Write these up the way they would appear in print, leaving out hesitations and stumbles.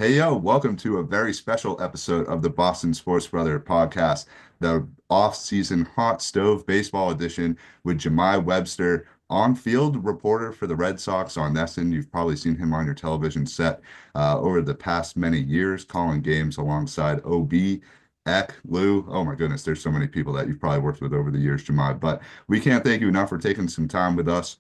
Hey, yo, welcome to a very special episode of the Boston Sports Brother podcast, the off-season hot stove baseball edition with Jahmai Webster, on-field reporter for the Red Sox on NESN. You've probably seen him on your television set over the past many years, calling games alongside OB, Eck, Lou. Oh my goodness, there's so many people that you've probably worked with over the years, Jahmai. But we can't thank you enough for taking some time with us.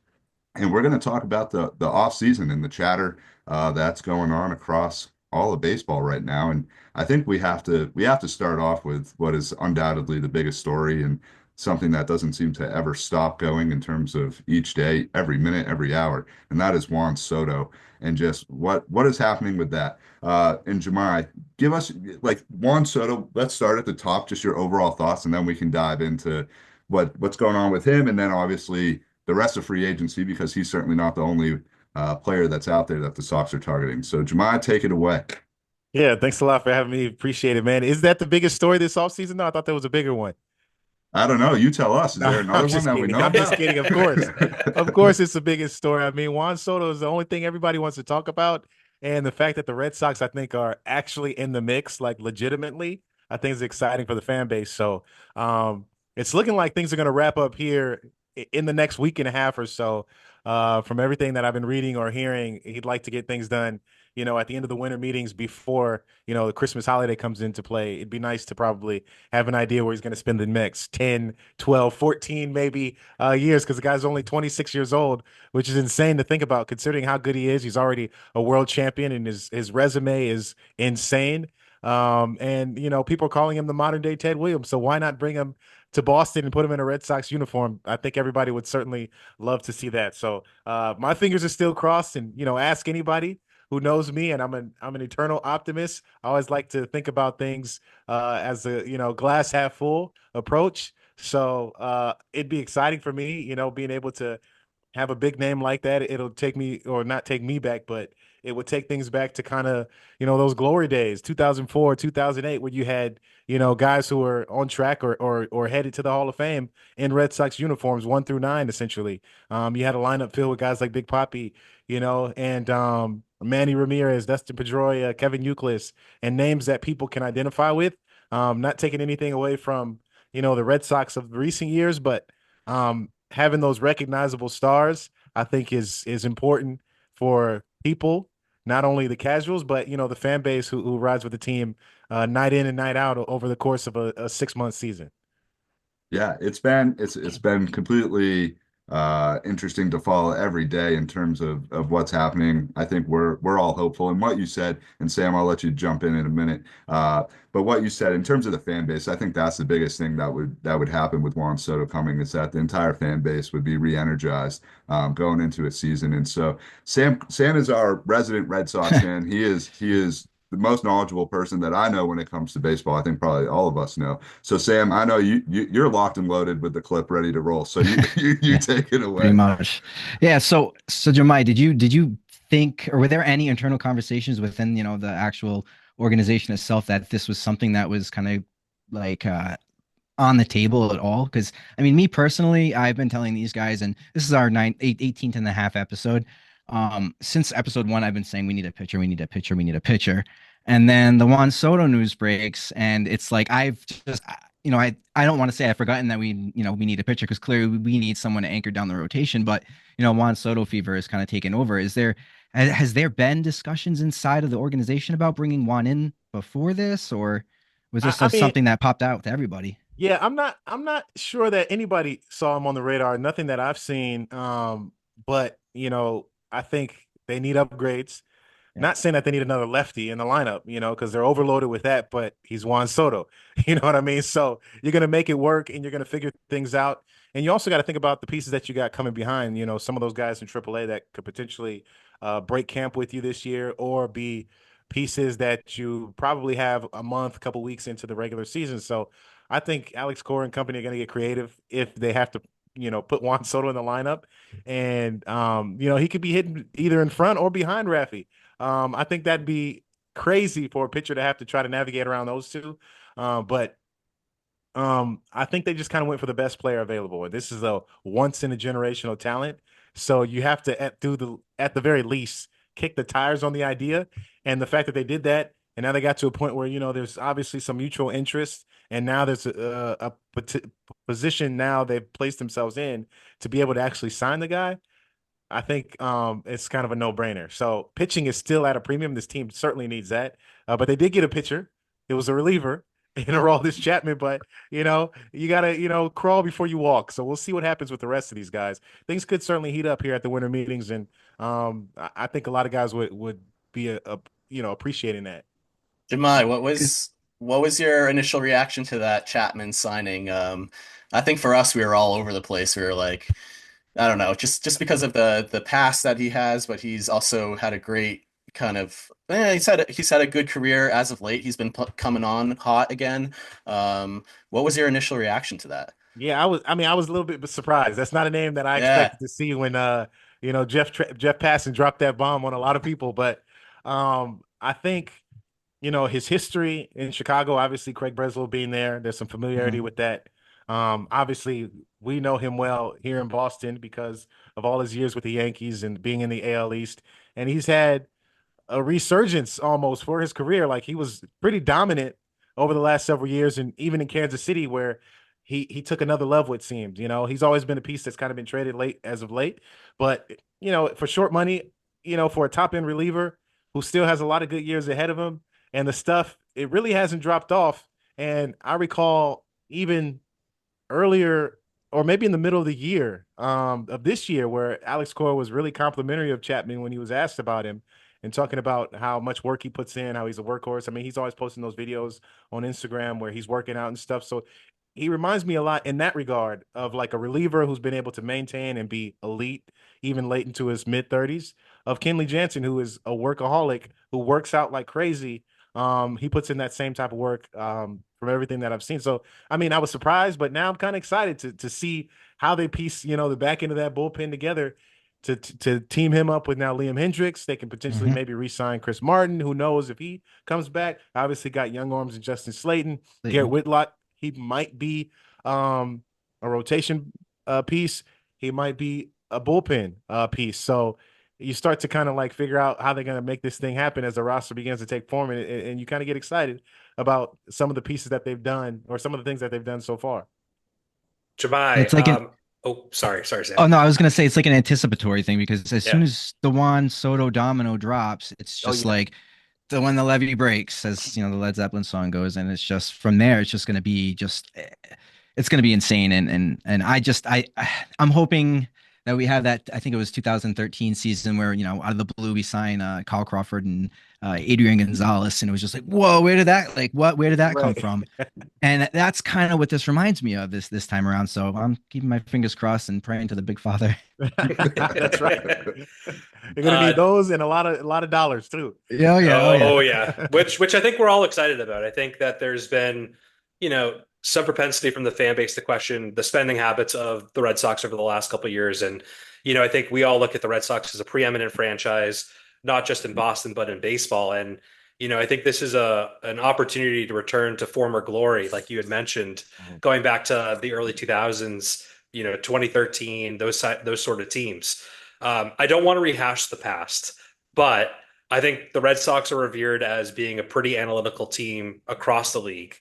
And we're going to talk about the off season and the chatter that's going on across all of baseball right now. And I think we have to start off with what is undoubtedly the biggest story and something that doesn't seem to ever stop going in terms of each day, every minute, every hour, and that is Juan Soto and just what is happening with that. And Jemai, give us like Juan Soto. Let's start at the top, just your overall thoughts, and then we can dive into what's going on with him, and then obviously the rest of free agency because he's certainly not the only player that's out there that the Sox are targeting. So, Jemai, take it away. Yeah, thanks a lot for having me. Appreciate it, man. Is that the biggest story this offseason? No, I thought there was a bigger one. I don't know. You tell us. Is No, there I'm another one just that we kidding. know I'm just about? kidding. Of course. Of course, it's the biggest story. I mean, Juan Soto is the only thing everybody wants to talk about. And the fact that the Red Sox, I think, are actually in the mix, like legitimately, I think is exciting for the fan base. So it's looking like things are going to wrap up here in the next week and a half or so. From everything that I've been reading or hearing, he'd like to get things done, at the end of the winter meetings before, the Christmas holiday comes into play. It'd be nice to probably have an idea where he's going to spend the next 10, 12, 14 maybe years because the guy's only 26 years old, which is insane to think about considering how good he is. He's already a world champion and his resume is insane. And people are calling him the modern day Ted Williams. So why not bring him to Boston and put him in a Red Sox uniform? I think everybody would certainly love to see that. So my fingers are still crossed, and ask anybody who knows me, and I'm an eternal optimist. I always like to think about things as a glass half full approach. So it'd be exciting for me, being able to have a big name like that. It'll take me, or not take me back, but it would take things back to kind of, those glory days, 2004, 2008, where you had, guys who were on track or headed to the Hall of Fame in Red Sox uniforms, 1 through 9, essentially. You had a lineup filled with guys like Big Papi, and Manny Ramirez, Dustin Pedroia, Kevin Youkilis, and names that people can identify with. Not taking anything away from, the Red Sox of recent years, but having those recognizable stars, I think is important for people, not only the casuals, but the fan base who rides with the team night in and night out over the course of a 6 month season. Yeah, it's been completely interesting to follow every day in terms of what's happening. I think we're all hopeful. And what you said, and Sam, I'll let you jump in a minute. But what you said in terms of the fan base, I think that's the biggest thing that would happen with Juan Soto coming is that the entire fan base would be re-energized going into a season. And so Sam is our resident Red Sox fan. He is the most knowledgeable person that I know when it comes to baseball. I think probably all of us know. So Sam, I know you're locked and loaded with the clip ready to roll. So you take it Pretty away. much. Yeah. So Jemai, did you think, or were there any internal conversations within, the actual organization itself that this was something that was kind of like on the table at all? Because I mean, me personally, I've been telling these guys, and this is our 18th and a half episode. Since episode one, I've been saying we need a pitcher, we need a pitcher, we need a pitcher. And then the Juan Soto news breaks, and it's like I've just I don't want to say I've forgotten that we need a pitcher because clearly we need someone to anchor down the rotation. But Juan Soto fever is kind of taken over. Has there been discussions inside of the organization about bringing Juan in before this, or was I, this I just mean, something that popped out to everybody? yeah, I'm not sure that anybody saw him on the radar. Nothing that I've seen. But I think they need upgrades. Yeah. Not saying that they need another lefty in the lineup, because they're overloaded with that, but he's Juan Soto. You know what I mean? So you're going to make it work and you're going to figure things out. And you also got to think about the pieces that you got coming behind, some of those guys in AAA that could potentially break camp with you this year or be pieces that you probably have a month, couple weeks into the regular season. So I think Alex Cora and company are going to get creative if they have to, put Juan Soto in the lineup. And, he could be hitting either in front or behind Rafi. I think that'd be crazy for a pitcher to have to try to navigate around those two. But I think they just kind of went for the best player available. And this is a once in a generational talent. So you have to at the very least kick the tires on the idea And the fact that they did that, and now they got to a point where, there's obviously some mutual interest, and now there's a position now they've placed themselves in to be able to actually sign the guy. I think it's kind of a no-brainer. So pitching is still at a premium. This team certainly needs that. But they did get a pitcher. It was a reliever in Aroldis Chapman. But, you got to, crawl before you walk. So we'll see what happens with the rest of these guys. Things could certainly heat up here at the winter meetings. And I think a lot of guys would be, appreciating that. Jahmai, what was your initial reaction to that Chapman signing? I think for us, we were all over the place. We were like, I don't know, just because of the past that he has, but he's also had a great kind of he's had a good career as of late. He's been coming on hot again. What was your initial reaction to that? Yeah, I was a little bit surprised. That's not a name that I Yeah. expected to see when Jeff Passan dropped that bomb on a lot of people. But I think his history in Chicago, obviously Craig Breslow being there, there's some familiarity Mhm. with that. Obviously we know him well here in Boston because of all his years with the Yankees and being in the AL East, and he's had a resurgence almost for his career. Like he was pretty dominant over the last several years, and even in Kansas City, where he took another level. It seems, he's always been a piece that's kind of been traded late as of late, but for short money, for a top end reliever who still has a lot of good years ahead of him, and the stuff it really hasn't dropped off. And I recall even earlier or maybe in the middle of the year of this year where Alex Cora was really complimentary of Chapman when he was asked about him and talking about how much work he puts in, how he's a workhorse. I mean, he's always posting those videos on Instagram where he's working out and stuff. So he reminds me a lot in that regard of like a reliever who's been able to maintain and be elite even late into his mid 30s, of Kenley Jansen, who is a workaholic who works out like crazy. He puts in that same type of work from everything that I've seen. So I mean, I was surprised, but now I'm kind of excited to see how they piece, the back end of that bullpen together to team him up with now Liam Hendricks. They can potentially Mhm. maybe re-sign Chris Martin. Who knows if he comes back? Obviously, got young arms and Justin Slayton, Garrett Clayton. Whitlock. He might be a rotation piece. He might be a bullpen piece. So you start to kind of like figure out how they're going to make this thing happen as the roster begins to take form, and you kind of get excited about some of the pieces that they've done or some of the things that they've done so far. It's Jahmai, like an oh, sorry, Sam. Oh no, I was gonna say it's like an anticipatory thing because as soon Yeah. as the Juan Soto domino drops, it's Oh just yeah. like when the levee breaks, as the Led Zeppelin song goes, and it's just from there, it's just gonna be it's gonna be insane. And I'm hoping that we have that. I think it was 2013 season where out of the blue we sign Kyle Crawford and Adrian Gonzalez, and it was just like, whoa, where did that come Right. from? And that's kind of what this reminds me of this time around. So I'm keeping my fingers crossed and praying to the big father. That's right. You're gonna Uh, need those and a lot of dollars too. Yeah, oh yeah, oh oh yeah. yeah, which I think we're all excited about. I think that there's been, some propensity from the fan base to question the spending habits of the Red Sox over the last couple of years, and I think we all look at the Red Sox as a preeminent franchise, not just in Boston but in baseball. And I think this is an opportunity to return to former glory, like you had mentioned, Mhm. going back to the early 2000s, 2013, those sort of teams. I don't want to rehash the past, but I think the Red Sox are revered as being a pretty analytical team across the league.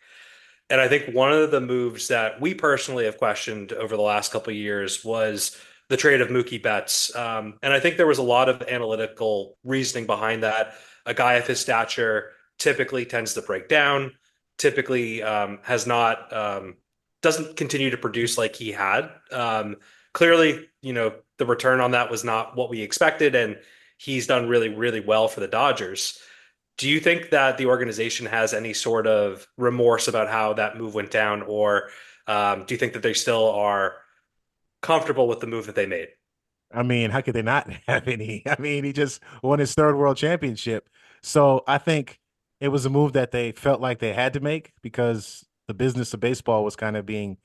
And I think one of the moves that we personally have questioned over the last couple of years was the trade of Mookie Betts. And I think there was a lot of analytical reasoning behind that. A guy of his stature typically tends to break down, typically has not, doesn't continue to produce like he had. Clearly, the return on that was not what we expected. And he's done really, really well for the Dodgers. Do you think that the organization has any sort of remorse about how that move went down, or do you think that they still are comfortable with the move that they made? I mean, how could they not have any? I mean, he just won his third world championship. So I think it was a move that they felt like they had to make because the business of baseball was kind of being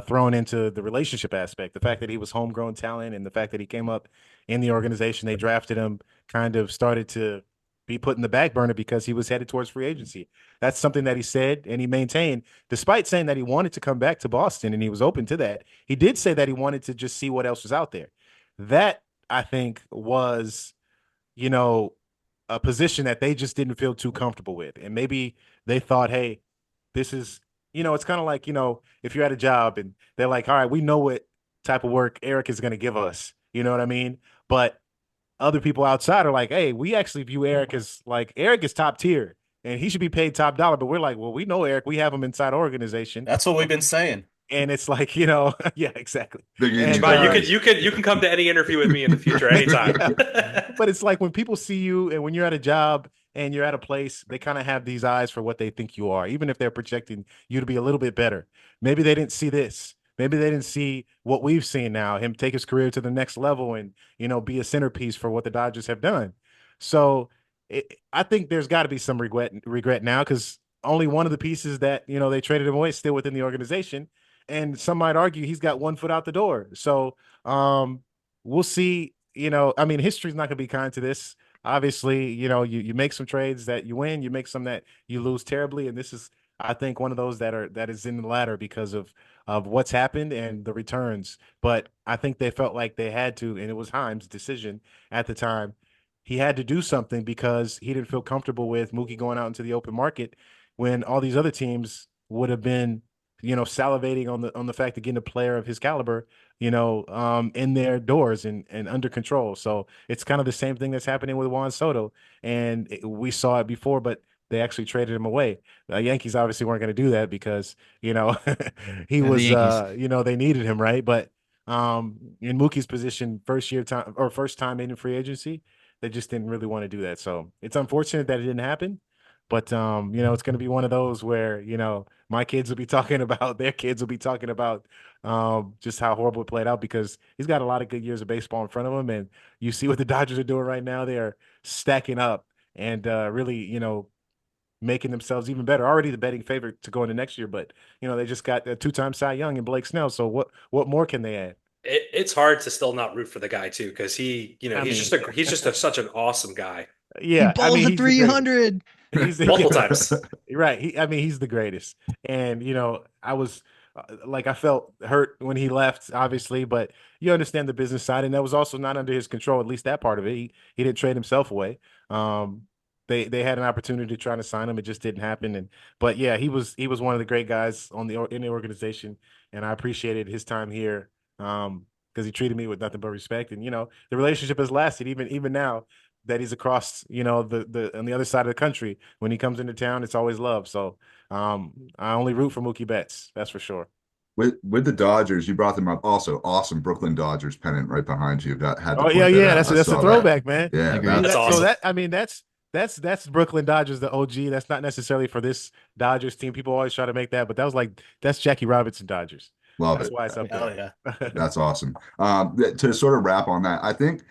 thrown into the relationship aspect. The fact that he was homegrown talent and the fact that he came up in the organization, they drafted him, kind of started to be put in the back burner because he was headed towards free agency. That's something that he said and he maintained, despite saying that he wanted to come back to Boston and he was open to that. He did say that he wanted to just see what else was out there. That I think was, you know, a position that they just didn't feel too comfortable with. And maybe they thought, hey, this is, it's kind of like, if you're at a job and they're like, all right, we know what type of work Eric is going to give us. You know what I mean? But other people outside are like, hey, we actually view Eric as like, Eric is top tier and he should be paid top dollar. But we're like, well, we know Eric. We have him inside our organization. That's what we've been saying. And it's like, yeah, exactly. And, you can come to any interview with me in the future anytime. Yeah. But it's like when people see you and when you're at a job and you're at a place, they kind of have these eyes for what they think you are, even if they're projecting you to be a little bit better. Maybe they didn't see this. Maybe they didn't see what we've seen now, him take his career to the next level and, be a centerpiece for what the Dodgers have done. So I think there's got to be some regret now because only one of the pieces that, they traded him away is still within the organization. And some might argue he's got one foot out the door. So we'll see. History's not going to be kind to this. Obviously, you make some trades that you win, you make some that you lose terribly. And this is, I think, one of those that is in the ladder because of what's happened and the returns. But I think they felt like they had to, and it was Heim's decision at the time. He had to do something because he didn't feel comfortable with Mookie going out into the open market when all these other teams would have been salivating on the fact of getting a player of his caliber, in their doors and under control. So it's kind of the same thing that's happening with Juan Soto. And we saw it before, but they actually traded him away. The Yankees obviously weren't going to do that because, he was, they needed him, right? But in Mookie's position, first time in free agency, they just didn't really want to do that. So it's unfortunate that it didn't happen. But, it's going to be one of those where, my kids will be talking about, their kids will be talking about just how horrible it played out because he's got a lot of good years of baseball in front of him. And you see what the Dodgers are doing right now. They are stacking up and really, making themselves even better. Already the betting favorite to go into next year, but, they just got a two-time Cy Young and Blake Snell. So what more can they add? It's hard to still not root for the guy too because he's just such an awesome guy. Yeah, he bowled 300. Multiple times. Right. He's the greatest. And, I was I felt hurt when he left, obviously, but you understand the business side. And that was also not under his control, at least that part of it. He didn't trade himself away. They had an opportunity to try to sign him. It just didn't happen. But yeah, he was one of the great guys in the organization. And I appreciated his time here because he treated me with nothing but respect. And, the relationship has lasted even now that he's across, the on the other side of the country. When he comes into town, it's always love. So I only root for Mookie Betts. That's for sure. With the Dodgers, you brought them up. Also, awesome Brooklyn Dodgers pennant right behind you. That's a throwback, man. Yeah, that's awesome. So that's Brooklyn Dodgers, the OG. That's not necessarily for this Dodgers team. People always try to make that, but that's Jackie Robinson Dodgers. Love it. That's why it's up there. Yeah. That's awesome. To sort of wrap on that, I think,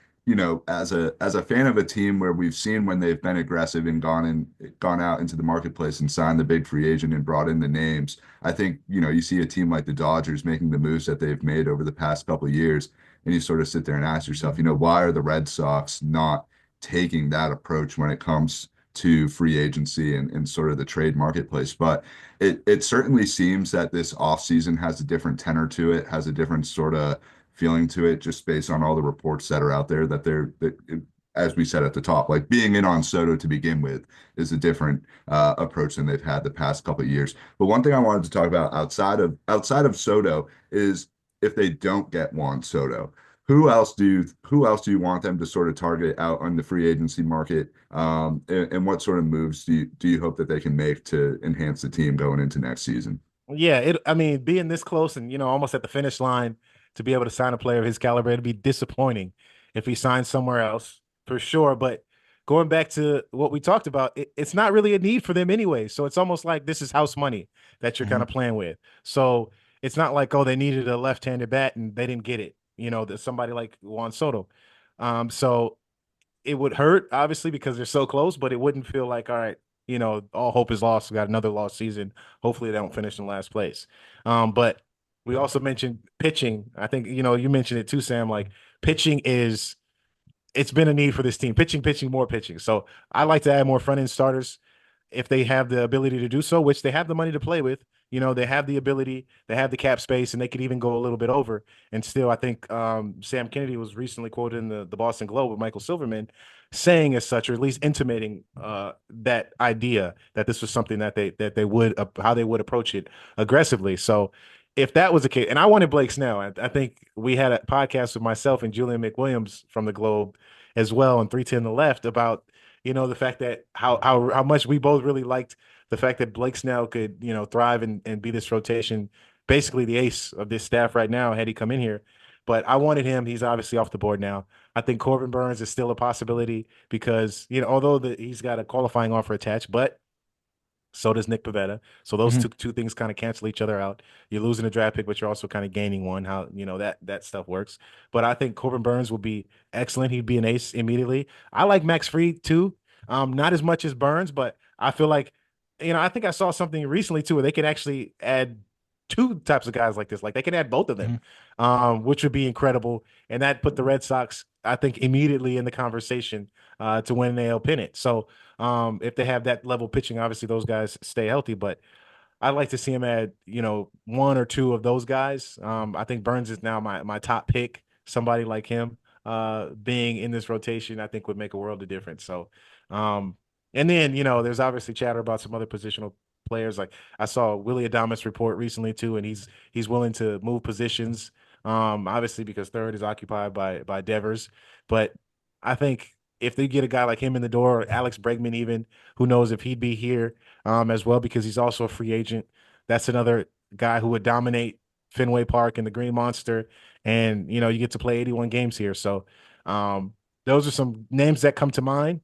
as a fan of a team where we've seen when they've been aggressive and gone out into the marketplace and signed the big free agent and brought in the names, I think, you see a team like the Dodgers making the moves that they've made over the past couple of years, and you sort of sit there and ask yourself, why are the Red Sox not taking that approach when it comes to free agency and sort of the trade marketplace? But it certainly seems that this offseason has a different tenor to it, has a different sort of feeling to it, just based on all the reports that are out there that as we said at the top, like being in on Soto to begin with is a different approach than they've had the past couple of years. But one thing I wanted to talk about outside of Soto is if they don't get Juan Soto, who else do you want them to sort of target out on the free agency market? And what sort of moves do you hope that they can make to enhance the team going into next season? Yeah, being this close and almost at the finish line to be able to sign a player of his caliber, it'd be disappointing if he signs somewhere else for sure. But going back to what we talked about, it's not really a need for them anyway. So it's almost like this is house money that you're kind of playing with. So it's not like, they needed a left-handed bat and they didn't get it. Somebody like Juan Soto. So it would hurt, obviously, because they're so close, but it wouldn't feel like, all right, all hope is lost. We got another lost season. Hopefully they don't finish in last place. But we also mentioned pitching. I think, you mentioned it too, Sam, like pitching it's been a need for this team. Pitching, more pitching. So I like to add more front-end starters if they have the ability to do so, which they have the money to play with. they have the ability, they have the cap space, and they could even go a little bit over. And still, I think Sam Kennedy was recently quoted in the Boston Globe with Michael Silverman saying as such, or at least intimating that idea that this was something that they would how they would approach it aggressively. So if that was the case, and I wanted Blake Snell, I think we had a podcast with myself and Julian McWilliams from the Globe as well on 310 The Left about the fact that how much we both really liked the fact that Blake Snell could thrive and be this rotation, basically the ace of this staff right now had he come in here. But I wanted him. He's obviously off the board now. I think Corbin Burns is still a possibility because although he's got a qualifying offer attached, but so does Nick Pivetta. So those two things kind of cancel each other out. You're losing a draft pick, but you're also kind of gaining one. How that stuff works. But I think Corbin Burns will be excellent. He'd be an ace immediately. I like Max Fried too. Not as much as Burns, but I feel like I think I saw something recently too where they could actually add two types of guys like this. Like they can add both of them, which would be incredible. And that put the Red Sox, I think, immediately in the conversation to win an AL pennant. So if they have that level pitching, obviously those guys stay healthy. But I'd like to see him add, one or two of those guys. I think Burns is now my top pick. Somebody like him being in this rotation, I think would make a world of difference. So, and then there's obviously chatter about some other positional players. Like I saw Willie Adames report recently too, and he's willing to move positions. Obviously because third is occupied by Devers, but I think if they get a guy like him in the door, or Alex Bregman even, who knows if he'd be here as well because he's also a free agent. That's another guy who would dominate Fenway Park and the Green Monster, and you get to play 81 games here. So those are some names that come to mind.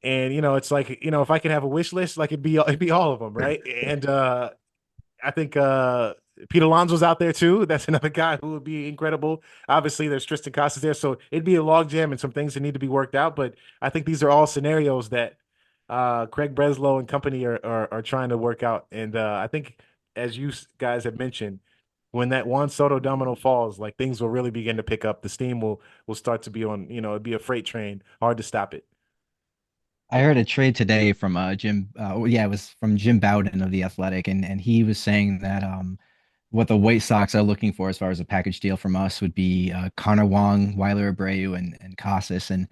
And it's like if I could have a wish list, like it'd be all of them, right? And I think Pete Alonso's out there too. That's another guy who would be incredible. Obviously, there's Tristan Casas there, so it'd be a logjam and some things that need to be worked out. But I think these are all scenarios that Craig Breslow and company are trying to work out. And I think, as you guys have mentioned, when that Juan Soto domino falls, like things will really begin to pick up. The steam will start to be on. It'd be a freight train, hard to stop it. I heard a trade today from Jim. Yeah, it was from Jim Bowden of the Athletic, and he was saying that what the White Sox are looking for as far as a package deal from us would be Connor Wong, Weiler Abreu, and Casas, and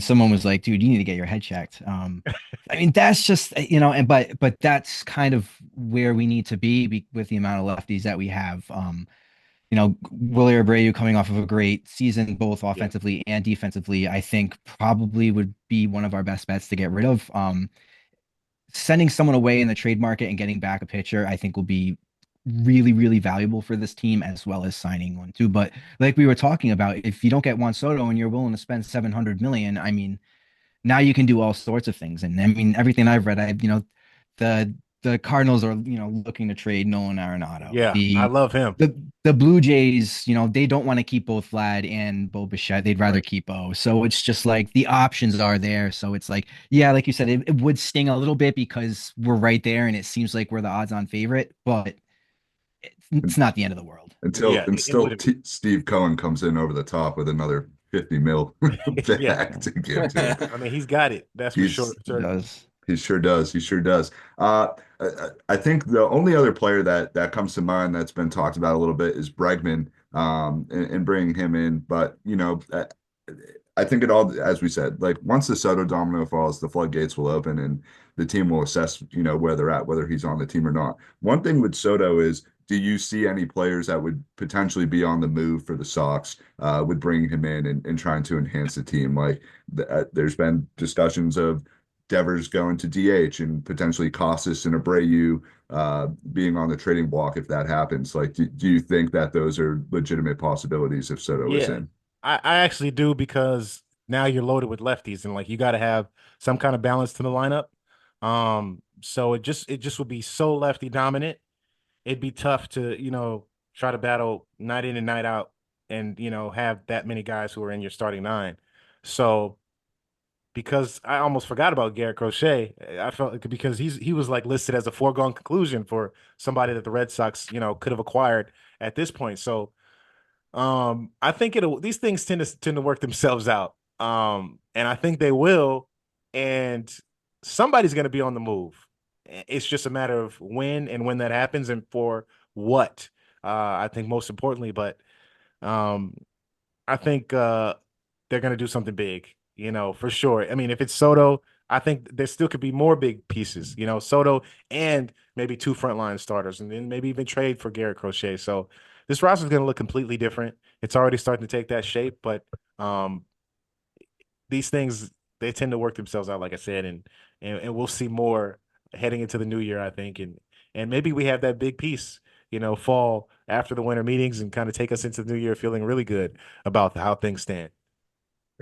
someone was like, "Dude, you need to get your head checked." I mean, that's just and but that's kind of where we need to be with the amount of lefties that we have. Willie Abreu coming off of a great season, both offensively and defensively, I think probably would be one of our best bets to get rid of. Sending someone away in the trade market and getting back a pitcher, I think will be really, really valuable for this team, as well as signing one too. But like we were talking about, if you don't get Juan Soto and you're willing to spend 700 million, I mean, now you can do all sorts of things. And I mean, everything I've read, the the Cardinals are, looking to trade Nolan Arenado. Yeah, I love him. The Blue Jays, they don't want to keep both Vlad and Bo Bichette. They'd rather keep Bo. So it's just like the options are there. So it's like, yeah, like you said, it would sting a little bit because we're right there and it seems like we're the odds-on favorite, but it's not the end of the world. Until Steve Cohen comes in over the top with another 50 mil back to give to him. I mean, he's got it. That's for sure. He does. He sure does. He sure does. I think the only other player that comes to mind that's been talked about a little bit is Bregman, and bringing him in. But I think it all, as we said, like once the Soto domino falls, the floodgates will open and the team will assess, where they're at, whether he's on the team or not. One thing with Soto is, do you see any players that would potentially be on the move for the Sox with bringing him in and trying to enhance the team? Like there's been discussions of Devers going to DH and potentially Casas and Abreu being on the trading block if that happens. Like, do you think that those are legitimate possibilities if Soto is in? I actually do, because now you're loaded with lefties and like you got to have some kind of balance to the lineup. So it just would be so lefty dominant. It'd be tough to, try to battle night in and night out and, have that many guys who are in your starting nine. So because I almost forgot about Garrett Crochet, I felt like because he was like listed as a foregone conclusion for somebody that the Red Sox, could have acquired at this point. So I think these things tend to work themselves out. And I think they will, and somebody's going to be on the move. It's just a matter of when and when that happens and for what. I think most importantly, but um, I think they're going to do something big, for sure. I mean, if it's Soto, I think there still could be more big pieces, Soto and maybe two frontline starters, and then maybe even trade for Garrett Crochet. So this roster is going to look completely different. It's already starting to take that shape, but um, these things they tend to work themselves out, like I said, and we'll see more heading into the new year, I think, and maybe we have that big piece, fall after the winter meetings and kind of take us into the new year feeling really good about how things stand.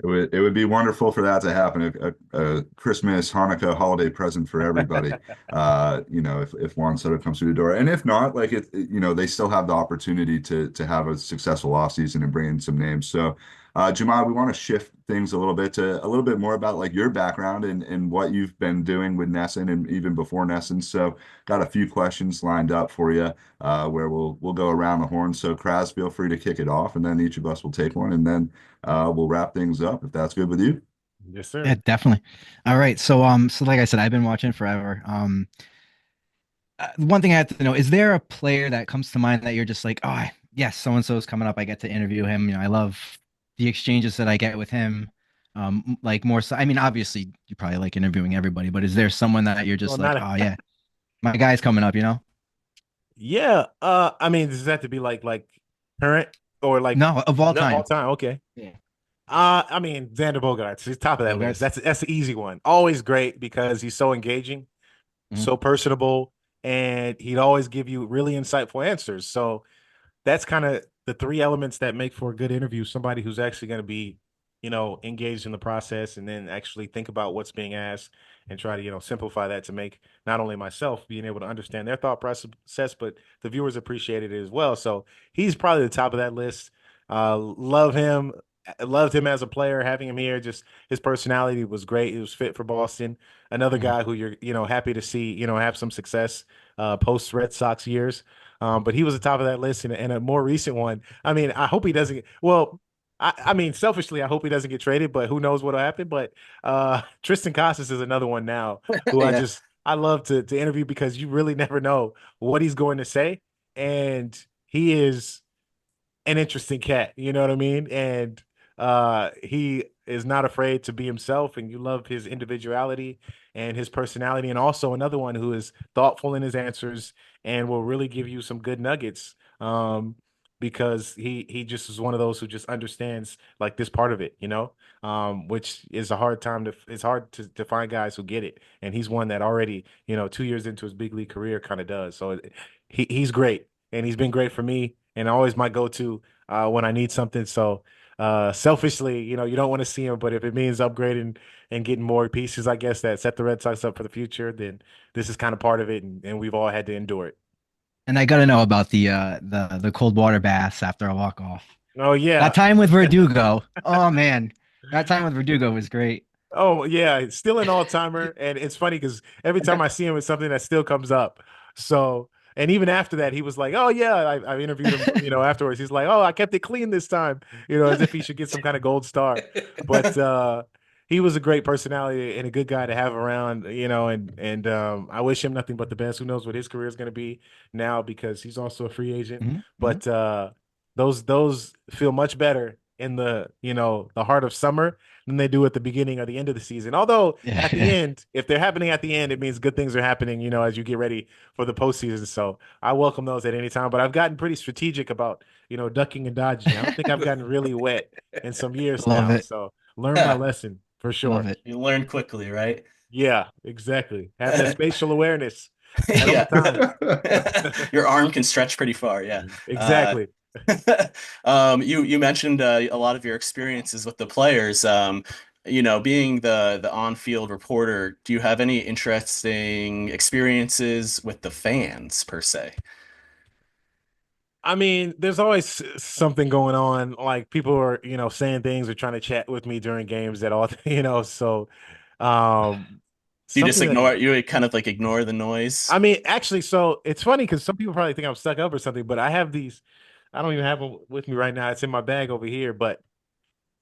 It would be wonderful for that to happen. A Christmas, Hanukkah holiday present for everybody. If Juan Soto comes through the door, and if not, like they still have the opportunity to have a successful offseason and bring in some names. So, Jahmai, we want to shift things a little bit to a little bit more about like your background and what you've been doing with NESN and even before NESN. So, got a few questions lined up for you, where we'll go around the horn. So, Kraz, feel free to kick it off, and then each of us will take one, and then we'll wrap things up if that's good with you. Yes, Yeah, sir. definitely. All right. So like I said, I've been watching forever. One thing I have to know, is there a player that comes to mind that you're just like, oh, yes, so and so is coming up. I get to interview him. I love the exchanges that I get with him. Like more so, I mean, obviously you probably like interviewing everybody, but is there someone that you're Well, just like, not oh yeah, my guy's coming up? yeah. I mean, does that to be like current or like No, of all no all time. time? Okay. Yeah. I mean, Xander Bogaerts, he's top of that list. Bogarts. That's the easy one. Always great because he's so engaging, Mhm. so personable, and he'd always give you really insightful answers. So that's kind of the three elements that make for a good interview. Somebody who's actually going to be, engaged in the process and then actually think about what's being asked and try to, simplify that to make not only myself being able to understand their thought process, but the viewers appreciated it as well. So he's probably the top of that list. Love him. Loved him as a player. Having him here, just his personality was great. He was fit for Boston. Another Mhm. guy who you're, happy to see, have some success post Red Sox years. But he was the top of that list, and a more recent one. I mean, I hope he doesn't get, well, I mean, selfishly, I hope he doesn't get traded, but who knows what'll happen. But Tristan Casas is another one now who Yeah. I love to interview because you really never know what he's going to say. And he is an interesting cat, you know what I mean? And he is not afraid to be himself, and you love his individuality and his personality. And also another one who is thoughtful in his answers and will really give you some good nuggets. Because he just is one of those who just understands like this part of it, which is a hard time it's hard to find guys who get it. And he's one that already, 2 years into his big league career kind of does. So he's great, and he's been great for me and always my go-to when I need something. So selfishly, you don't want to see him, but if it means upgrading and getting more pieces, I guess that set the Red Sox up for the future, then this is kind of part of it, and we've all had to endure it. And I gotta know about the cold water baths after a walk off. Oh That yeah. time with Verdugo. Oh man, that time with Verdugo was great. Oh yeah, it's still an all-timer, and it's funny because every time I see him, it's something that still comes up. So, and even after that, he was like, "Oh yeah," I interviewed him, afterwards. He's like, "Oh, I kept it clean this time," as if he should get some kind of gold star. But he was a great personality and a good guy to have around, and I wish him nothing but the best. Who knows what his career is going to be now because he's also a free agent. Mhm, mhm. But those feel much better in the heart of summer than they do at the beginning or the end of the season. Although at the Yeah. end, if they're happening at the end, it means good things are happening, as you get ready for the postseason. So I welcome those at any time. But I've gotten pretty strategic about, ducking and dodging. I don't think I've gotten really wet in some years Love now. it. So learn my Yeah. lesson for Love sure. it. You learn quickly, right? Yeah, exactly. Have that spatial awareness at all Yeah. times. Your arm can stretch pretty far, yeah. Uh, Exactly. you mentioned a lot of your experiences with the players. Being the on-field reporter, do you have any interesting experiences with the fans per se? I mean, there's always something going on. Like people are, saying things or trying to chat with me during games at all, so um Do you just something that ignore you kind of like ignore the noise? I mean, actually, so it's funny because some people probably think I'm stuck up or something, but I have these, I don't even have them with me right now. It's in my bag over here, but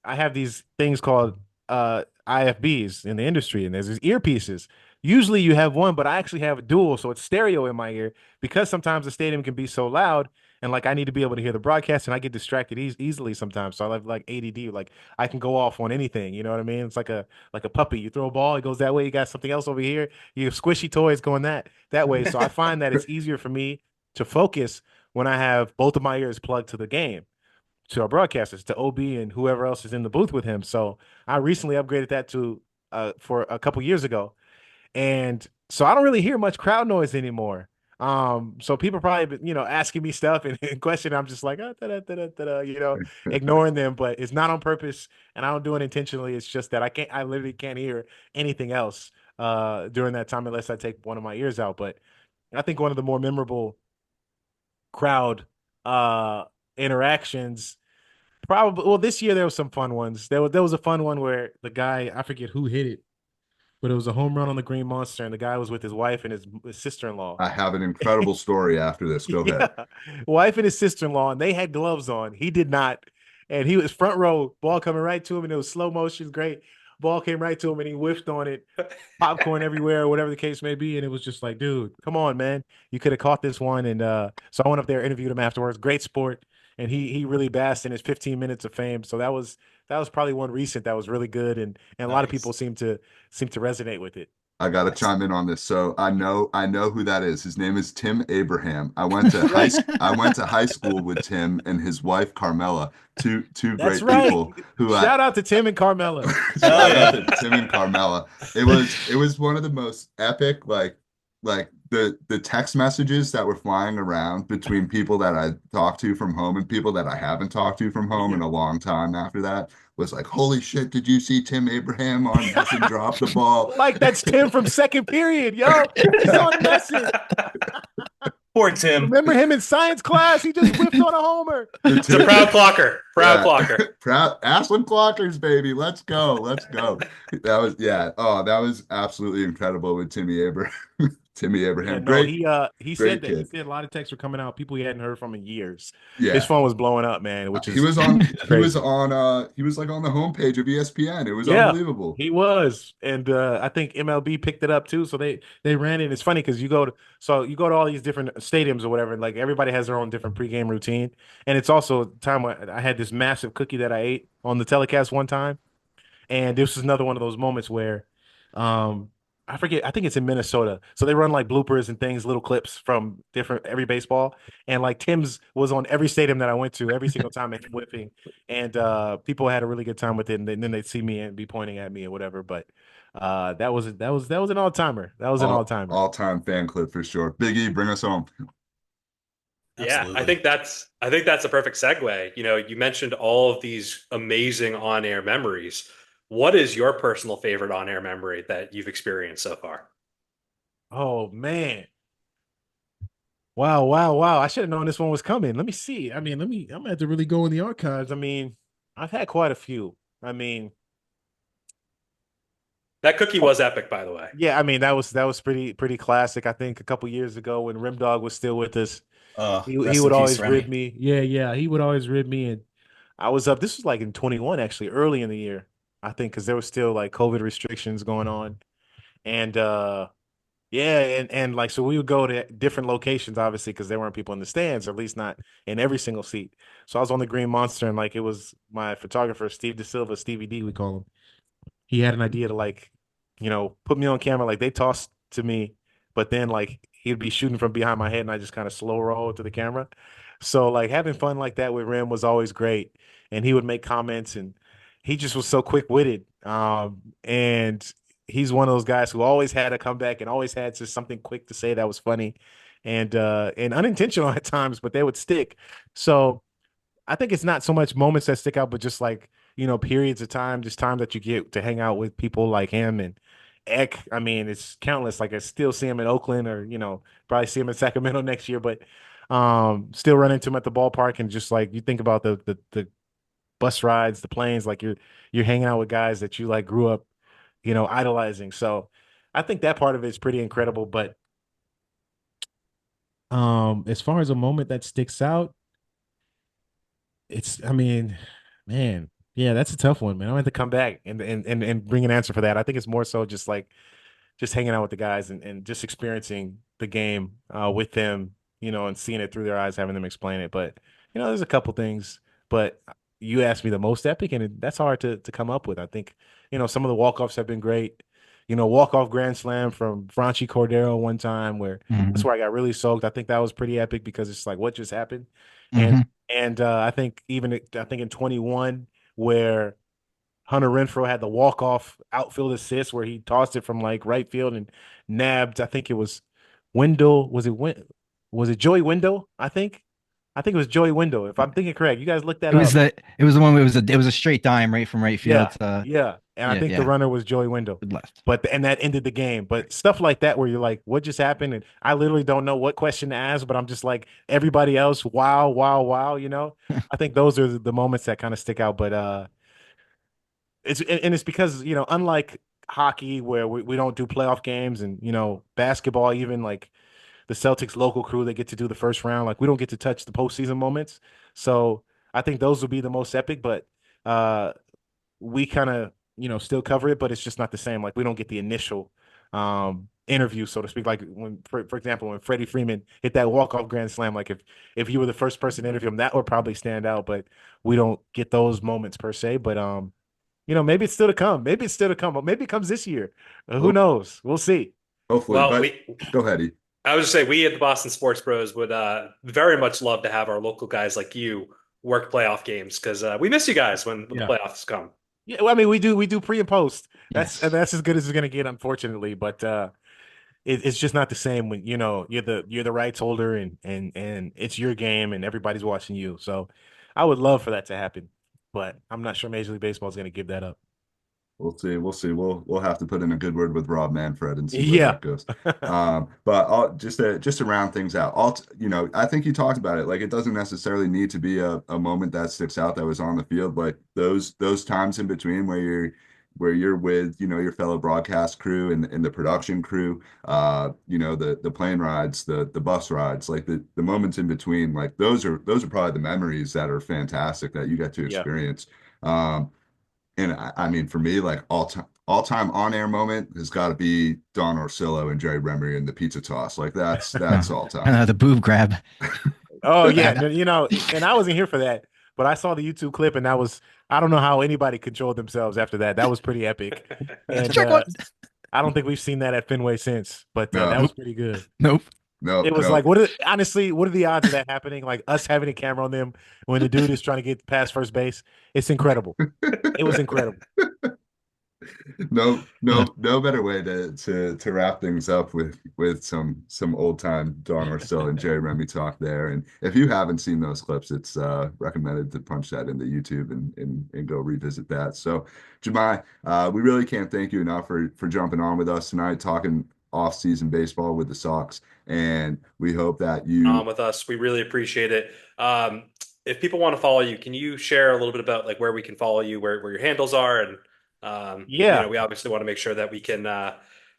I have these things called IFBs in the industry, and there's these earpieces usually you have one, but I actually have a dual, so it's stereo in my ear because sometimes the stadium can be so loud and like I need to be able to hear the broadcast and I get distracted easily sometimes. So I have like ADD, like I can go off on anything, you know what I mean? It's like a puppy. You throw a ball, it goes that way, you got something else over here. You have squishy toys going that way. So I find that it's easier for me to focus when I have both of my ears plugged to the game, to our broadcasters, to OB and whoever else is in the booth with him. So I recently upgraded that to for a couple years ago, and so I don't really hear much crowd noise anymore. So people probably, asking me stuff and questioning. I'm just like, ignoring them, but it's not on purpose and I don't do it intentionally. It's just that I literally can't hear anything else during that time unless I take one of my ears out. But I think one of the more memorable crowd uh interactions, probably, well, this year there was some fun ones. There was a fun one where the guy, I forget who hit it, but it was a home run on the Green Monster, and the guy was with his wife and his sister-in-law. I have an incredible story after this. Go ahead. Yeah, wife and his sister-in-law, and they had gloves on. He did not, and he was front row. Ball coming right to him, and it was slow motion. Great, ball came right to him, and he whiffed on it. Popcorn everywhere, whatever the case may be, and it was just like, dude, come on, man, you could have caught this one. And so I went up there, interviewed him afterwards. Great sport, and he really basked in his 15 minutes of fame. So that was probably one recent that was really good, and a lot of people Nice. seem to resonate with it. I got to Nice. chime in on this. So I know who that is. His name is Tim Abraham. I went to high school with Tim and his wife Carmela, two That's great right. people who I Shout out to Tim and Carmella. Hell shout out yeah. to Tim and Carmela. It was one of the most epic, like the text messages that were flying around between people that I talked to from home and people that I haven't talked to from home in a long time after that was like, holy shit, did you see Tim Abraham on this and drop the ball? Like that's Tim from second period, yo. He's on message. Poor Tim. Remember him in science class? He just whiffed on a homer. It's a proud clocker. Proud Yeah. clocker. Proud Ashland Clockers, baby. Let's go. Let's go. That was, yeah. Oh, that was absolutely incredible with Timmy Abraham. Timmy Yeah, Abraham. no, Great, he great said that. He kid. said a lot of texts were coming out, people he hadn't heard from in years. His Yeah. phone was blowing up, man, which He is was on he was crazy. on he was like on the homepage of ESPN. It was Yeah, unbelievable. he was, and I think MLB picked it up too. So they ran it. It's funny because you go to all these different stadiums or whatever, and like everybody has their own different pregame routine. And it's also a time when I had this massive cookie that I ate on the telecast one time, and this is another one of those moments where, um, I forget. I think it's in Minnesota. So they run like bloopers and things, little clips from different every baseball. And like Tim's was on every stadium that I went to, every single time at whipping. And people had a really good time with it. And then they'd see me and be pointing at me or whatever. But that was an all timer. That was an all timer. All-time fan clip for sure. Biggie, bring us home. Yeah, I Absolutely. think that's a perfect segue. You mentioned all of these amazing on-air memories. What is your personal favorite on-air memory that you've experienced so far? Oh man. Wow, wow, wow. I should have known this one was coming. Let me see. I mean, I'm gonna have to really go in the archives. I mean, I've had quite a few. I mean, That cookie was epic, by the way. yeah, I mean that was pretty classic. I think a couple years ago when Rim Dog was still with us, he Rest in would peace, always rib Remy. me. Yeah, yeah, he would always rib me, and I was up. This was like in 21, actually, early in the year, I think, because there was still like COVID restrictions going on, and yeah, and like so we would go to different locations, obviously, because there weren't people in the stands, or at least not in every single seat. So I was on the Green Monster, and like it was my photographer, Steve De Silva, Stevie D, we call him. He had an idea to like, put me on camera. Like they tossed to me, but then like he'd be shooting from behind my head and I just kind of slow roll to the camera. So like having fun like that with Rim was always great. And he would make comments and he just was so quick witted. And he's one of those guys who always had a comeback and always had just something quick to say that was funny and unintentional at times, but they would stick. So I think it's not so much moments that stick out, but just like, periods of time, just time that you get to hang out with people like him and Eck. I mean, it's countless. Like I still see him in Oakland or, probably see him in Sacramento next year, but still run into him at the ballpark and just like you think about the bus rides, the planes, like you're hanging out with guys that you like grew up, idolizing. So I think that part of it is pretty incredible. But as far as a moment that sticks out, I mean, man, yeah, that's a tough one, man. I have to come back and bring an answer for that. I think it's more so just like just hanging out with the guys and just experiencing the game with them, and seeing it through their eyes, having them explain it. But there's a couple things. But you asked me the most epic, and that's hard to come up with. I think some of the walk-offs have been great. Walk-off grand slam from Franchi Cordero one time where that's where I got really soaked. I think that was pretty epic because it's like what just happened, and I think in 21 where Hunter Renfroe had the walk-off outfield assist where he tossed it from like right field and nabbed. I think it was Wendell. Was it Joey Wendell? I think it was Joey Wendell. If I'm thinking correct, you guys look that up. It was the one where it was a straight dime right from right field. Yeah. And I think the runner was Joey Wendell. Left. And that ended the game. But stuff like that where you're like, what just happened? And I literally don't know what question to ask, but I'm just like everybody else, wow, wow, wow, I think those are the moments that kind of stick out. But it's because, unlike hockey where we don't do playoff games and, basketball, even like the Celtics local crew, they get to do the first round. Like we don't get to touch the postseason moments. So I think those will be the most epic, but we kind of, still cover it, but it's just not the same. Like we don't get the initial interview, so to speak. Like when, for example, when Freddie Freeman hit that walk-off grand slam, like if you were the first person to interview him, that would probably stand out, but we don't get those moments per se. But maybe it's still to come. Maybe it comes this year. Who knows? We'll see. Hopefully. Well, Go ahead, E. I was just say we at the Boston Sports Bros would very much love to have our local guys like you work playoff games because we miss you guys when the playoffs come. Yeah, well, I mean we do pre and post. That's as good as it's gonna get, unfortunately. But it's just not the same when you're the rights holder and it's your game and everybody's watching you. So I would love for that to happen, but I'm not sure Major League Baseball is gonna give that up. We'll see. We'll have to put in a good word with Rob Manfred and see where that goes. But just to round things out, I think you talked about it. Like it doesn't necessarily need to be a moment that sticks out that was on the field. Like those times in between where you're with your fellow broadcast crew and the production crew, the plane rides, the bus rides, like the moments in between. Like those are probably the memories that are fantastic that you get to experience. And I mean, for me, like all time on air moment has got to be Don Orsillo and Jerry Remery and the pizza toss. Like that's all time. The boob grab. Oh yeah, and I wasn't here for that, but I saw the YouTube clip and I don't know how anybody controlled themselves after that. That was pretty epic. And I don't think we've seen that at Fenway since, but that was pretty good. Nope. No, it was like, what are the odds of that happening? Like us having a camera on them when the dude is trying to get past first base. It's incredible. It was incredible. No better way to wrap things up with some old time Don Orsillo and Jerry Remy talk there. And if you haven't seen those clips, it's recommended to punch that into YouTube and go revisit that. So Jahmai, we really can't thank you enough for jumping on with us tonight, talking off-season baseball with the Sox, and we hope that you on with us. We really appreciate it. If people want to follow you, can you share a little bit about like where we can follow you, where your handles are, and we obviously want to make sure that we can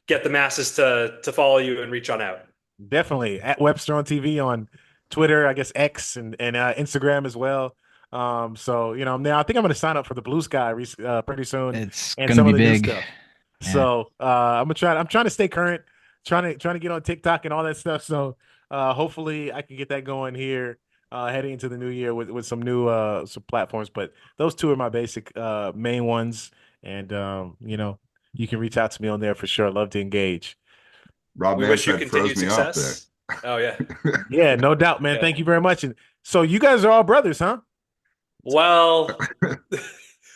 get the masses to follow you and reach on out. Definitely at Webster on TV on Twitter, I guess X and Instagram as well. So now I think I'm going to sign up for the Blue Sky pretty soon. It's going to be big. Yeah. So I'm trying to stay current, trying to get on TikTok and all that stuff. So hopefully I can get that going here heading into the new year with some new some platforms. But those two are my basic main ones, and you can reach out to me on there for sure. Love to engage. Rob we wish you Manfred continued froze me up there. success. Oh yeah, yeah, no doubt, man. Yeah. Thank you very much. And so you guys are all brothers, huh? Well.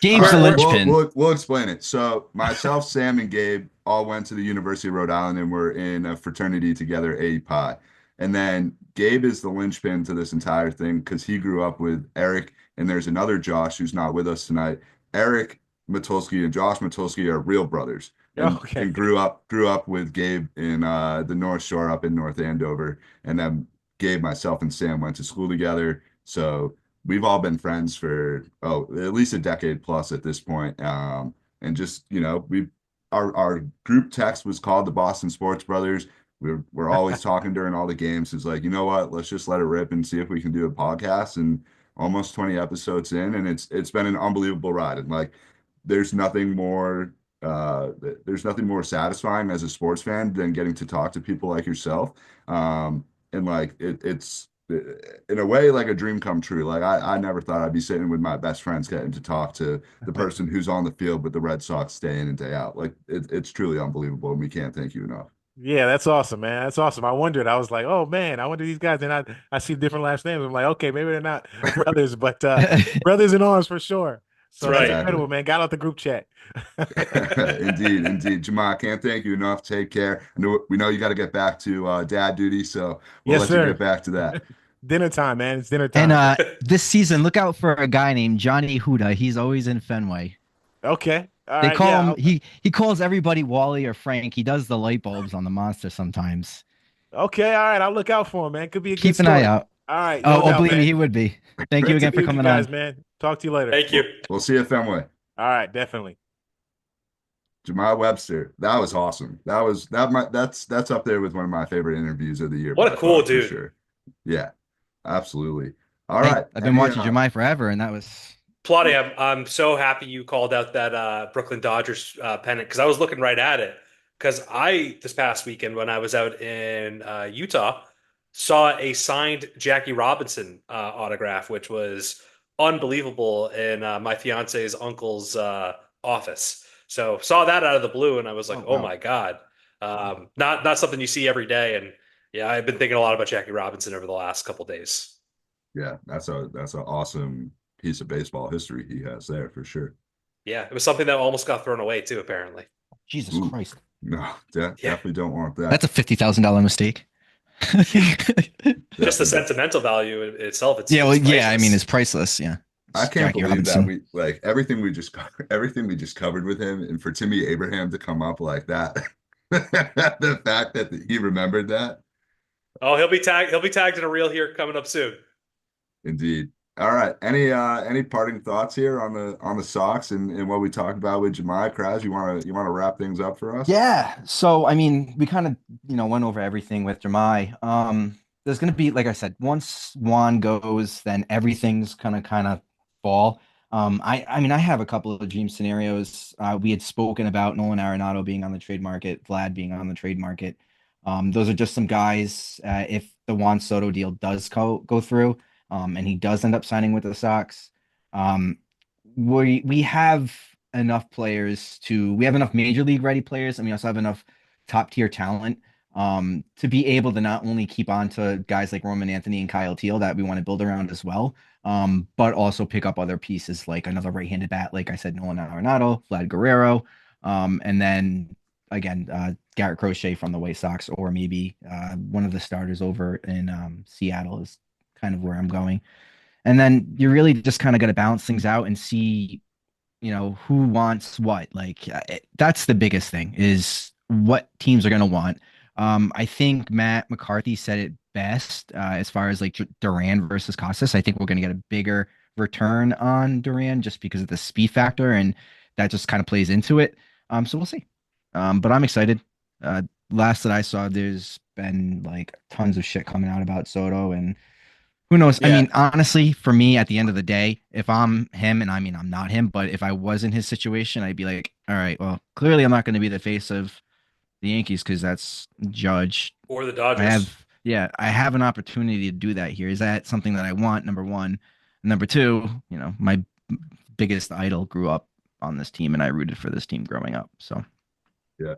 Gabe's the linchpin. We'll explain it. So myself, Sam, and Gabe all went to the University of Rhode Island and we're in a fraternity together, A Pi. And then Gabe is the linchpin to this entire thing because he grew up with Eric, and there's another Josh who's not with us tonight. Eric Matulski and Josh Matulski are real brothers and grew up with Gabe in the North Shore up in North Andover. And then Gabe, myself, and Sam went to school together. So we've all been friends for at least a decade plus at this point. And just our group text was called the Boston Sports Brothers. We're always talking during all the games. It's like, you know what? Let's just let it rip and see if we can do a podcast. And almost 20 episodes in, and it's been an unbelievable ride. And like, there's nothing more there's nothing more satisfying as a sports fan than getting to talk to people like yourself. And like it's in a way like a dream come true. Like I never thought I'd be sitting with my best friends getting to talk to the person who's on the field with the Red Sox day in and day out. Like it's truly unbelievable, and we can't thank you enough. Yeah, that's awesome, man. That's awesome. I wondered. I was like, oh man, I wonder these guys. And I see different last names. I'm like, okay, maybe they're not brothers, but brothers in arms for sure. So That's that's right. incredible, man. Got out the group chat. Indeed, indeed. Jahmai, I can't thank you enough. Take care. We know you got to get back to dad duty, so we'll Yes, let you sir. get back to that. Dinner time, man. It's dinner And time. this season, look out for a guy named Johnny Huda. He's always in Fenway. Okay. All They right. call Yeah. him he calls everybody Wally or Frank. He does the light bulbs on the monster sometimes. Okay. All right. I'll look out for him, man. Could be a good Keep an eye story. out. All right. No Oh, doubt, believe me, man. he would be. Thank you Great to again for See you coming guys, on. man. Talk to you later. Thank you. We'll see you at Fenway. All right. Definitely. Jahmai Webster, that was awesome. That's up there with one of my favorite interviews of the year. What a by cool far, for dude. sure. Yeah, absolutely. All Hey, right. I've been watching Jahmai forever, and that was Plotty, I'm so happy you called out that Brooklyn Dodgers pennant because I was looking right at it. Because I, this past weekend when I was out in Utah, saw a signed Jackie Robinson autograph, which was unbelievable in my fiance's uncle's office. So saw that out of the blue, and I was like, Oh, oh wow. my God. Not something you see every day. And yeah, I've been thinking a lot about Jackie Robinson over the last couple days. Yeah, that's an awesome piece of baseball history he has there for sure. Yeah, it was something that almost got thrown away too, apparently. Jesus Ooh, Christ. no, Yeah. definitely don't want that. That's a $50,000 mistake. Just the Definitely. sentimental value itself, it's Yeah, well, it's yeah, I mean, priceless. it's priceless. Yeah. I It's can't Jackie believe that Robinson. we like everything we just covered with him, and for Timmy Abraham to come up like that. The fact that he remembered that. Oh, he'll be tagged. He'll be tagged in a reel here coming up soon. Indeed. All right. Any parting thoughts here on the Sox and what we talked about with Jahmai? Kraz, you wanna wrap things up for us? Yeah. So, I mean, we kind of, went over everything with Jahmai. There's going to be, like I said, once Juan goes, then everything's gonna kind of fall. I mean, I have a couple of dream scenarios. We had spoken about Nolan Arenado being on the trade market, Vlad being on the trade market. Those are just some guys. If the Juan Soto deal does go through, and he does end up signing with the Sox, um, we have enough players we have enough major league ready players, and we also have enough top tier talent to be able to not only keep on to guys like Roman Anthony and Kyle Teal that we want to build around as well, but also pick up other pieces like another right-handed bat, like I said, Nolan Arenado, Vlad Guerrero, and then again, Garrett Crochet from the White Sox, or maybe one of the starters over in Seattle is kind of where I'm going. And then you really just kind of got to balance things out and see, who wants what. Like that's the biggest thing, is what teams are going to want. I think Matt McCarthy said it best as far as like Duran versus Casas. I think we're going to get a bigger return on Duran just because of the speed factor, and that just kind of plays into it. So we'll see. But I'm excited. Last that I saw, there's been like tons of shit coming out about Soto, and who knows? I Yeah. mean, honestly, for me, at the end of the day, if I'm him, and I mean, I'm not him, but if I was in his situation, I'd be like, all right, well, clearly I'm not going to be the face of the Yankees because that's Judge. Or the Dodgers. I have an opportunity to do that here. Is that something that I want? Number one. Number two, my biggest idol grew up on this team, and I rooted for this team growing up. So, Yeah.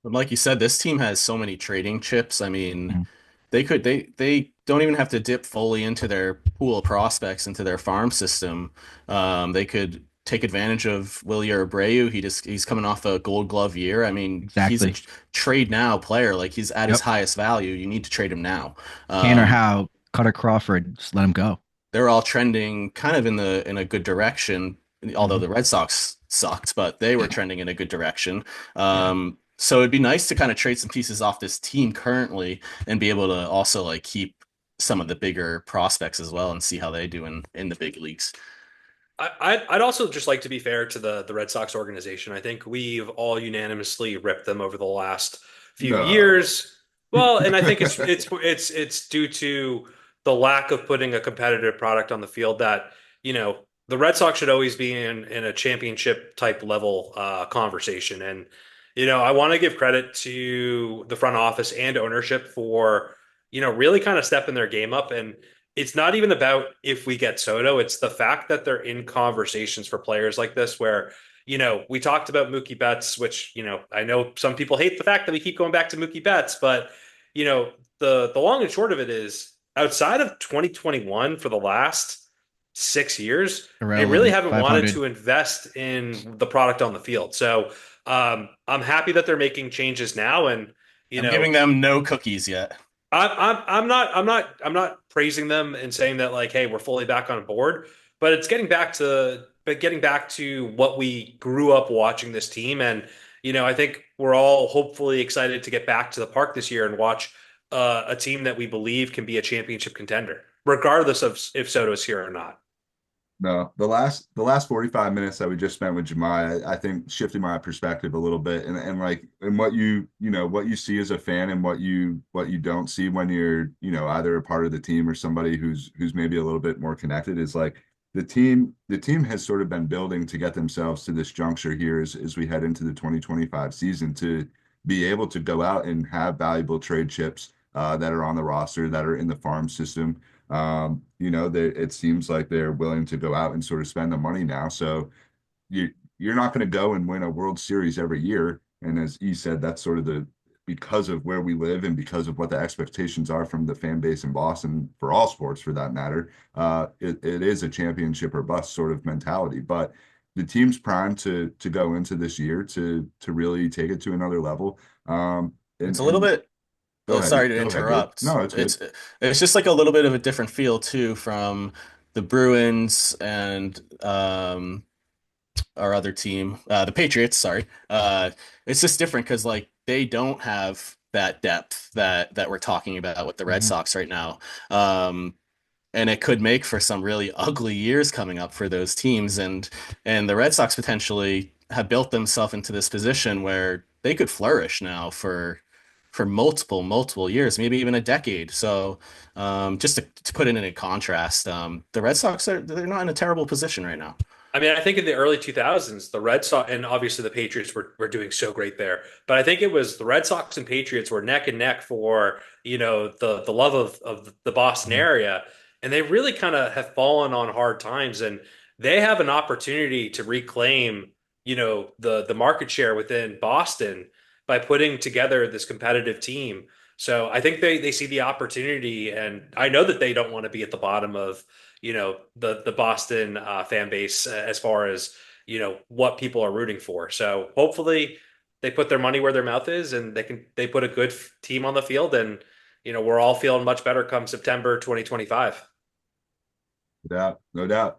But like you said, this team has so many trading chips. I mean, Mhm. they don't even have to dip fully into their pool of prospects, into their farm system. They could take advantage of Willie Abreu. He's coming off a Gold Glove year. I mean, he's a exactly. trade now player. Like he's at his Yep. highest value. You need to trade him now. Tanner Howe, Cutter Crawford, just let him go. They're all trending kind of in a good direction. Although Mhm. the Red Sox sucked, but they were trending in a good direction. Yeah. So it'd be nice to kind of trade some pieces off this team currently and be able to also like keep some of the bigger prospects as well and see how they do in the big leagues. I'd also just like to be fair to the Red Sox organization. I think we've all unanimously ripped them over the last few No. years. Well, and I think it's due to the lack of putting a competitive product on the field that, the Red Sox should always be in a championship type level conversation. And, I want to give credit to the front office and ownership for, really kind of stepping their game up. And it's not even about if we get Soto, it's the fact that they're in conversations for players like this where, we talked about Mookie Betts, which, I know some people hate the fact that we keep going back to Mookie Betts, but, the long and short of it is outside of 2021 for the last 6 years, they really Irrelevant. haven't wanted 500. to invest in the product on the field. So I'm happy that they're making changes now, and I'm giving them no cookies yet. I'm not praising them and saying that like, hey, we're fully back on board, but it's getting back to what we grew up watching this team, and I think we're all hopefully excited to get back to the park this year and watch a team that we believe can be a championship contender, regardless of if Soto is here or not. No, the last 45 minutes that we just spent with Jahmai, I think shifted my perspective a little bit, and like and what what you see as a fan and what you don't see when you're either a part of the team or somebody who's maybe a little bit more connected is like the team has sort of been building to get themselves to this juncture here as we head into the 2025 season to be able to go out and have valuable trade chips that are on the roster that are in the farm system. It seems like they're willing to go out and sort of spend the money now. So you're not going to go and win a World Series every year. And as E said, that's sort of because of where we live and because of what the expectations are from the fan base in Boston for all sports for that matter. It is a championship or bust sort of mentality, but the team's primed to go into this year to really take it to another level. It's a little bit. Go Oh, ahead. sorry to Go ahead, dude. interrupt. No, it's good. It's just like a little bit of a different feel too from the Bruins and our other team, the Patriots. Sorry, it's just different because like they don't have that depth that we're talking about with the Red Sox right now. And it could make for some really ugly years coming up for those teams. And the Red Sox potentially have built themselves into this position where they could flourish now for multiple years, maybe even a decade. So just to put it in a contrast, the Red Sox they're not in a terrible position right now. I mean, I think in the early 2000s, the Red Sox and obviously the Patriots were doing so great there. But I think it was the Red Sox and Patriots were neck and neck for, the love of the Boston area. And they really kind of have fallen on hard times. And they have an opportunity to reclaim, the market share within Boston by putting together this competitive team. So I think they see the opportunity, and I know that they don't want to be at the bottom of the Boston fan base as far as what people are rooting for. So hopefully they put their money where their mouth is, and they put a good team on the field, and we're all feeling much better come September 2025. No doubt.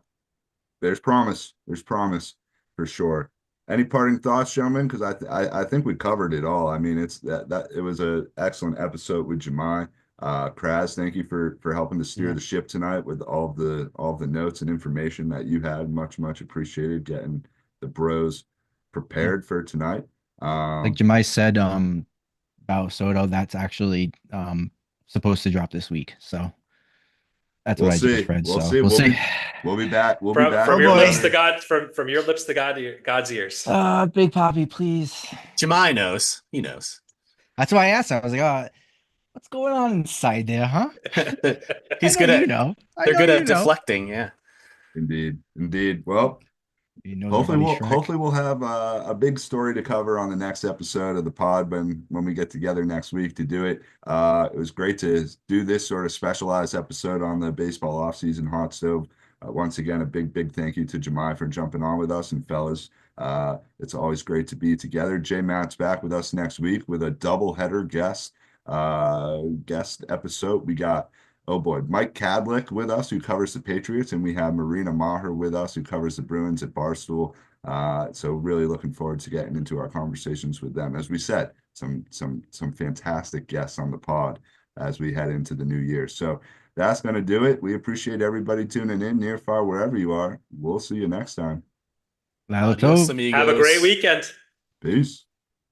There's promise. There's promise for sure. Any parting thoughts, gentlemen? Because I think we covered it all. I mean, it's that it was an excellent episode with Jahmai. Kraz, thank you for helping to steer the ship tonight with all of the notes and information that you had. Much appreciated getting the bros prepared for tonight. Like Jahmai said, about Soto, that's actually supposed to drop this week. So that's what I just read. We'll so see. we'll see. We'll be back. We'll From, be back. from your lips to God, from your lips to God's ears. Big Poppy, please. Jahmai knows. He knows. That's why I asked. I was like, what's going on inside there, huh? He's good at they're good at deflecting, yeah. Indeed. Well, hopefully we'll have a big story to cover on the next episode of the pod when we get together next week to do it. It was great to do this sort of specialized episode on the baseball offseason hot stove. Once again, a big thank you to Jahmai for jumping on with us, and fellas, it's always great to be together. J Matt's back with us next week with a double-header guest episode. We got Mike Kadlick with us, who covers the Patriots, and we have Marina Maher with us, who covers the Bruins at Barstool. So really looking forward to getting into our conversations with them. As we said, some fantastic guests on the pod as we head into the new year. So that's going to do it. We appreciate everybody tuning in, near, far, wherever you are. We'll see you next time. Adios, have a great weekend. Peace.